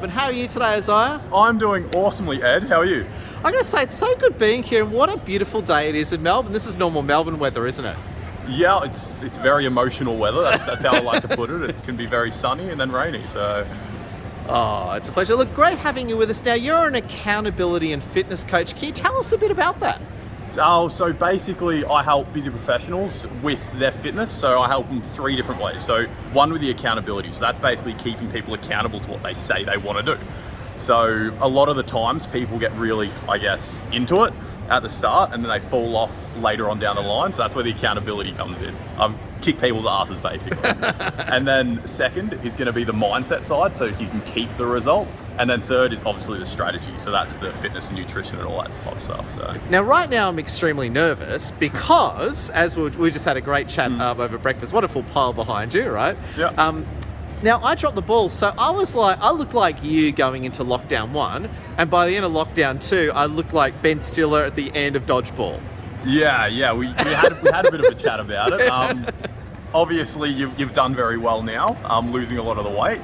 Melbourne. How are you today, Isaiah? I'm doing awesomely, Ed. How are you? I'm going to say it's so good being here, and what a beautiful day it is in Melbourne. This is normal Melbourne weather, isn't it? Yeah, it's very emotional weather. That's how I like to put it. It can be very sunny and then rainy. So, Oh, it's a pleasure. Look, great having you with us. Now, you're an accountability and fitness coach. Can you tell us a bit about that? so basically, I help busy professionals with their fitness. So I help them 3 different ways. So one with the accountability. So that's basically keeping people accountable to what they say they want to do. So a lot of the times people get really, into it at the start and then they fall off later on down the line. So that's where the accountability comes in. I've kicked people's asses basically. And then second is going to be the mindset side, so you can keep the result. And then third is obviously the strategy. So that's the fitness and nutrition and all that type of stuff. So Now, right now, I'm extremely nervous because, as we just had a great chat over breakfast, wonderful pile behind you, right? Yeah. Now, I dropped the ball, so I looked like you going into lockdown 1, and by the end of lockdown 2, I looked like Ben Stiller at the end of Dodgeball. Yeah. We had a bit of a chat about it. Obviously, you've done very well now, losing a lot of the weight.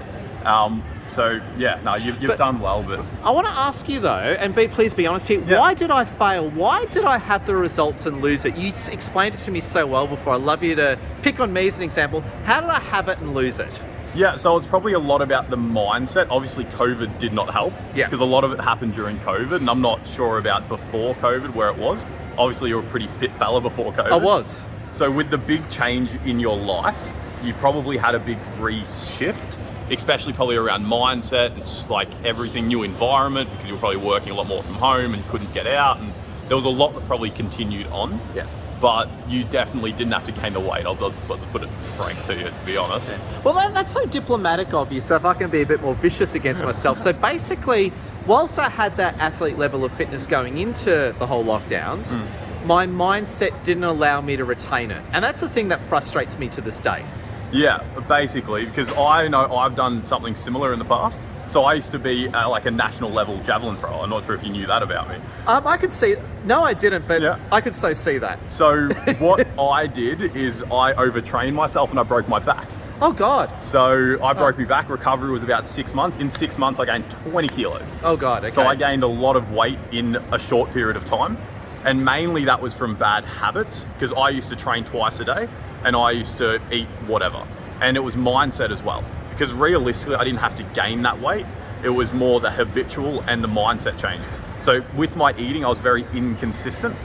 You've done well. But I want to ask you though, and please be honest here. Yeah. Why did I fail? Why did I have the results and lose it? You explained it to me so well before. I'd love you to pick on me as an example. How did I have it and lose it? yeah, so it's probably a lot about the mindset. Obviously, COVID did not help. Yeah. Because a lot of it happened during COVID, and I'm not sure about before COVID where it was. Obviously, you were a pretty fit fella before COVID. I was. So with the big change in your life, you probably had a big reshift, especially probably around mindset. It's like everything, new environment, because you were probably working a lot more from home and couldn't get out. And there was a lot that probably continued on. Yeah. But you definitely didn't have to gain the weight. Let's put it frank to you, to be honest. Well, that's so diplomatic of you. So if I can be a bit more vicious against myself. So basically, whilst I had that athlete level of fitness going into the whole lockdowns, my mindset didn't allow me to retain it. And that's the thing that frustrates me to this day. Yeah, basically, because I know I've done something similar in the past. So I used to be like a national level javelin thrower. I'm not sure if you knew that about me. I could see, no I didn't, but Yeah. I could so see that. So what I did is I overtrained myself and I broke my back. Oh God. So I broke my back. Recovery was about 6 months. In 6 months, I gained 20 kilos. Oh God, okay. So I gained a lot of weight in a short period of time. And mainly that was from bad habits, because I used to train twice a day and I used to eat whatever. And it was mindset as well. Because realistically, I didn't have to gain that weight. It was more the habitual and the mindset changes. So with my eating, I was very inconsistent.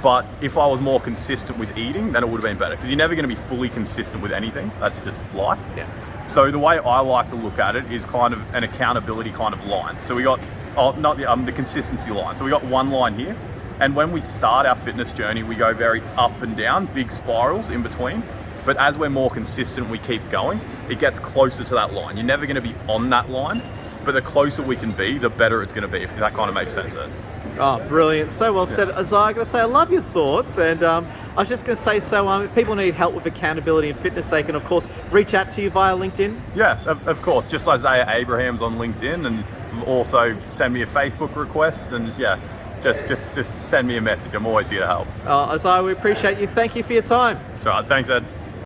But if I was more consistent with eating, then it would have been better. Because you're never going to be fully consistent with anything. That's just life. Yeah. So the way I like to look at it is kind of an accountability kind of line. So we got, the consistency line. So we got one line here. And when we start our fitness journey, we go very up and down, big spirals in between. But as we're more consistent, we keep going, it gets closer to that line. You're never going to be on that line, but the closer we can be, the better it's going to be, if that kind of makes sense, Ed. Oh, brilliant. So well said. As I'm going to say, I love your thoughts. And I was just going to say, if people need help with accountability and fitness, they can, of course, reach out to you via LinkedIn. Yeah, of course. Just Isaiah Abraham's on LinkedIn, and also send me a Facebook request, and yeah, just send me a message. I'm always here to help. Isaiah, we appreciate you. Thank you for your time. That's right. Thanks, Ed.